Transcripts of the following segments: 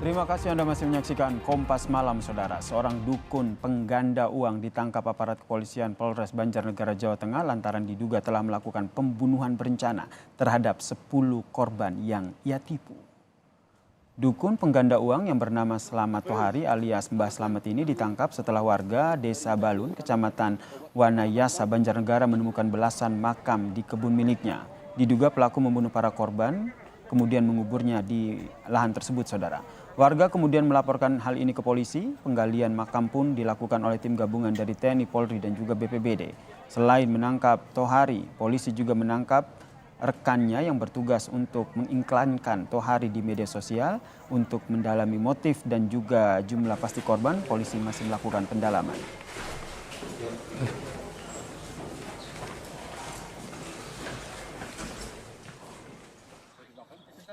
Terima kasih Anda masih menyaksikan Kompas Malam, Saudara. Seorang dukun pengganda uang ditangkap aparat kepolisian Polres Banjarnegara, Jawa Tengah lantaran diduga telah melakukan pembunuhan berencana terhadap 10 korban yang ia tipu. Dukun pengganda uang yang bernama Slamet Tohari alias Mbah Slamet ini ditangkap setelah warga Desa Balun, Kecamatan Wanayasa, Banjarnegara menemukan belasan makam di kebun miliknya. Diduga pelaku membunuh para korban, kemudian menguburnya di lahan tersebut, Saudara. Warga kemudian melaporkan hal ini ke polisi. Penggalian makam pun dilakukan oleh tim gabungan dari TNI, Polri, dan juga BPBD. Selain menangkap Tohari, polisi juga menangkap rekannya yang bertugas untuk mengiklankan Tohari di media sosial. Untuk mendalami motif dan juga jumlah pasti korban, polisi masih melakukan pendalaman.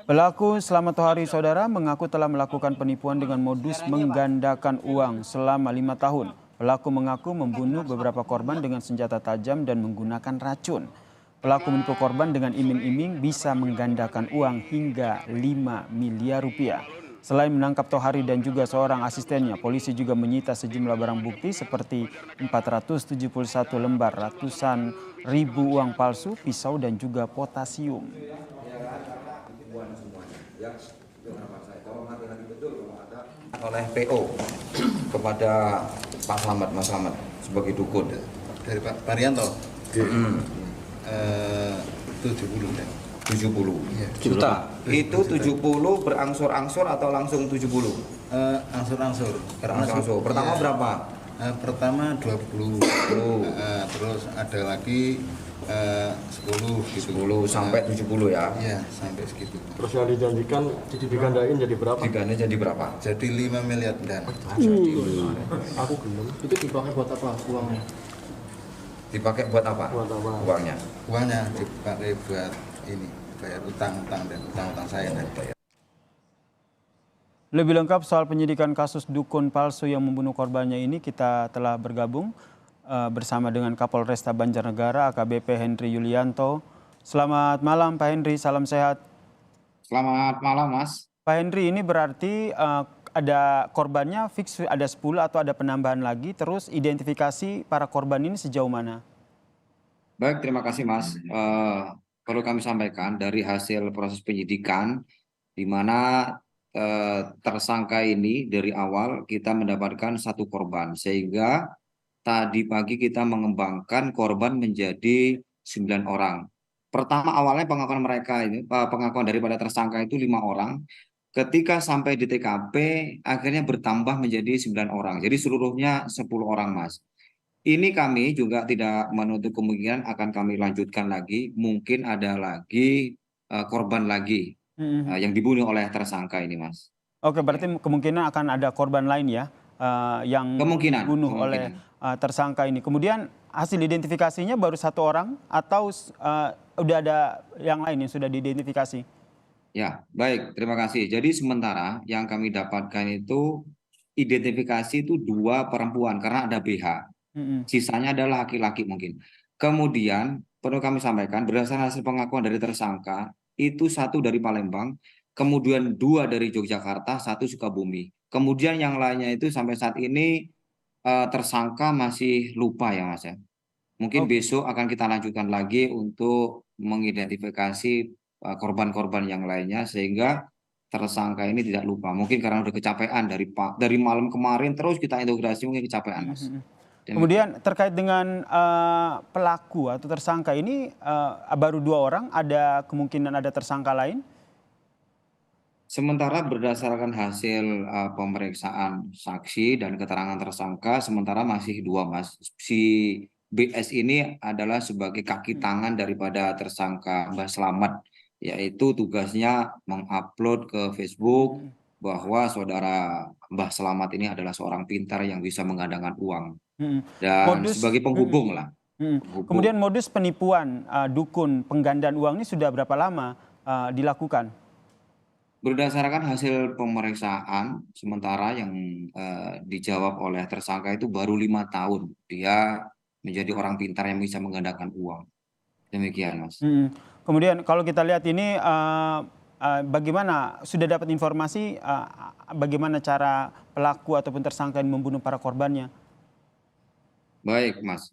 Pelaku Slamet Tohari, Saudara, mengaku telah melakukan penipuan dengan modus menggandakan uang selama 5 tahun. Pelaku mengaku membunuh beberapa korban dengan senjata tajam dan menggunakan racun. Pelaku menipu korban dengan iming-iming bisa menggandakan uang hingga 5 miliar rupiah. Selain menangkap Tohari dan juga seorang asistennya, polisi juga menyita sejumlah barang bukti seperti 471 lembar, ratusan ribu uang palsu, pisau, dan juga potasium. Oleh PO kepada Pak Slamet, Mas Slamet sebagai dukun dari Pak Parianto. 70 ya. 70 juta. Itu 70 berangsur-angsur atau langsung 70? Angsur-angsur. Berangsur-angsur. Pertama Iya. berapa? Pertama 20. Terus ada lagi 10 gitu. 10 sampai 70 ya. Iya, sampai segitu. Terus yang dijanjikan digandain jadi berapa? Diganda jadi berapa? Jadi 5 miliar dan Aku belum. Itu dipakai buat apa uangnya? Dipakai buat apa? Buat apa? Uangnya. uangnya dipakai buat ini bayar utang-utang dan utang-utang saya dan bayar. Lebih lengkap soal penyidikan kasus dukun palsu yang membunuh korbannya ini, kita telah bergabung bersama dengan Kapolresta Banjarnegara AKBP Henry Yulianto. Selamat malam Pak Henry, salam sehat. Selamat malam, Mas. Pak Henry, ini berarti ada korbannya fix ada 10 atau ada penambahan lagi, terus identifikasi para korban ini sejauh mana? Baik, terima kasih, Mas. Perlu kami sampaikan dari hasil proses penyidikan, di mana tersangka ini dari awal kita mendapatkan satu korban, sehingga tadi pagi kita mengembangkan korban menjadi 9 orang. Pertama awalnya pengakuan daripada tersangka itu 5 orang. Ketika sampai di TKP akhirnya bertambah menjadi 9 orang. Jadi seluruhnya 10 orang, Mas. Ini kami juga tidak menutup kemungkinan akan kami lanjutkan lagi. Mungkin ada lagi korban lagi yang dibunuh oleh tersangka ini, Mas. Oke, berarti kemungkinan akan ada korban lain ya yang dibunuh oleh tersangka ini. Kemudian hasil identifikasinya baru 1 orang atau udah ada yang lain yang sudah diidentifikasi? Ya, baik. Terima kasih. Jadi sementara yang kami dapatkan itu identifikasi itu 2 perempuan karena ada BH. Sisanya adalah laki-laki mungkin. Kemudian perlu kami sampaikan berdasarkan hasil pengakuan dari tersangka itu 1 dari Palembang, kemudian 2 dari Yogyakarta, 1 Sukabumi. Kemudian yang lainnya itu sampai saat ini tersangka masih lupa ya, Mas ya. Mungkin besok akan kita lanjutkan lagi untuk mengidentifikasi korban-korban yang lainnya sehingga tersangka ini tidak lupa. Mungkin karena udah kecapean dari malam kemarin terus kita integrasi mungkin kecapean, Mas. Kemudian terkait dengan pelaku atau tersangka ini baru 2 orang, ada kemungkinan ada tersangka lain? Sementara berdasarkan hasil pemeriksaan saksi dan keterangan tersangka, sementara masih 2, Mas. Si BS ini adalah sebagai kaki tangan daripada tersangka Mbah Slamet, yaitu tugasnya mengupload ke Facebook bahwa saudara Mbah Slamet ini adalah seorang pintar yang bisa menggandakan uang. Dan sebagai penghubung lah. Kemudian modus penipuan dukun penggandaan uang ini sudah berapa lama dilakukan? Berdasarkan hasil pemeriksaan sementara yang dijawab oleh tersangka itu baru 5 tahun dia menjadi orang pintar yang bisa menggandakan uang. Demikian, Mas. Kemudian kalau kita lihat ini bagaimana sudah dapat informasi bagaimana cara pelaku ataupun tersangka yang membunuh para korbannya? Baik, Mas.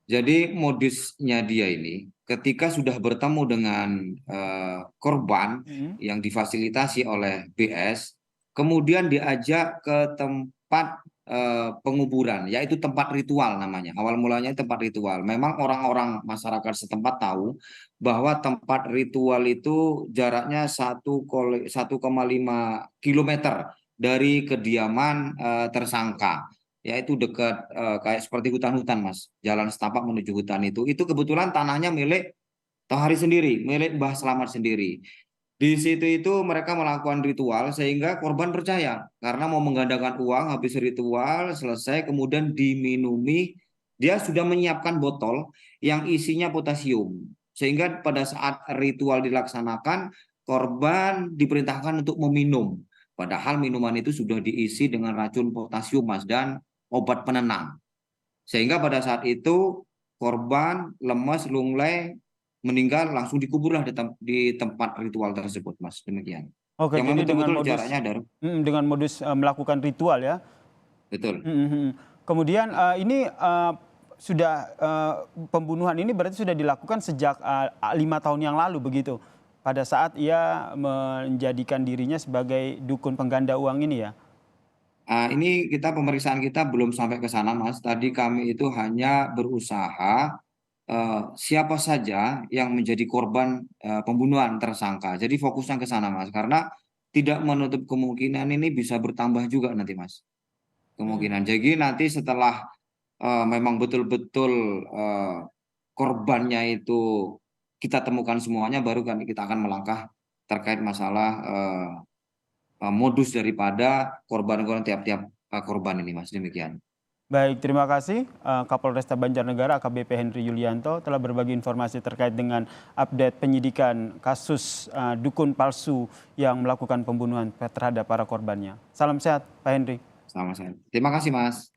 Jadi modusnya dia ini ketika sudah bertemu dengan korban yang difasilitasi oleh BS, kemudian diajak ke tempat penguburan, yaitu tempat ritual namanya. Awal mulanya tempat ritual. Memang orang-orang masyarakat setempat tahu bahwa tempat ritual itu jaraknya 1,5 kilometer dari kediaman tersangka. Yaitu dekat kayak seperti hutan-hutan, Mas. Jalan setapak menuju hutan itu kebetulan tanahnya milik Tohari sendiri, milik Mbah Slamet sendiri. Di situ itu mereka melakukan ritual sehingga korban percaya karena mau menggandakan uang, habis ritual selesai kemudian diminumi. Dia sudah menyiapkan botol yang isinya potasium. Sehingga pada saat ritual dilaksanakan, korban diperintahkan untuk meminum. Padahal minuman itu sudah diisi dengan racun potasium, Mas, dan obat penenang. Sehingga pada saat itu korban lemas, lunglai, meninggal, langsung dikuburlah di tempat ritual tersebut, Mas. Demikian. Oke, Yang jadi dengan betul-betul modus jaraknya ada. dengan modus melakukan ritual ya. Betul. Kemudian ini sudah pembunuhan ini berarti sudah dilakukan sejak 5 tahun yang lalu begitu. Pada saat ia menjadikan dirinya sebagai dukun pengganda uang ini ya. Ini pemeriksaan kita belum sampai ke sana, Mas. Tadi kami itu hanya berusaha siapa saja yang menjadi korban pembunuhan tersangka. Jadi fokusnya ke sana, Mas. Karena tidak menutup kemungkinan ini bisa bertambah juga nanti, Mas. Kemungkinan. Jadi nanti setelah memang betul-betul korbannya itu kita temukan semuanya, baru kan kita akan melangkah terkait masalah modus daripada korban-korban tiap-tiap korban ini, Mas. Demikian. Baik, terima kasih Kapolresta Banjarnegara AKBP Henry Yulianto telah berbagi informasi terkait dengan update penyidikan kasus dukun palsu yang melakukan pembunuhan terhadap para korbannya. Salam sehat, Pak Henry. Sama-sama. Terima kasih, Mas.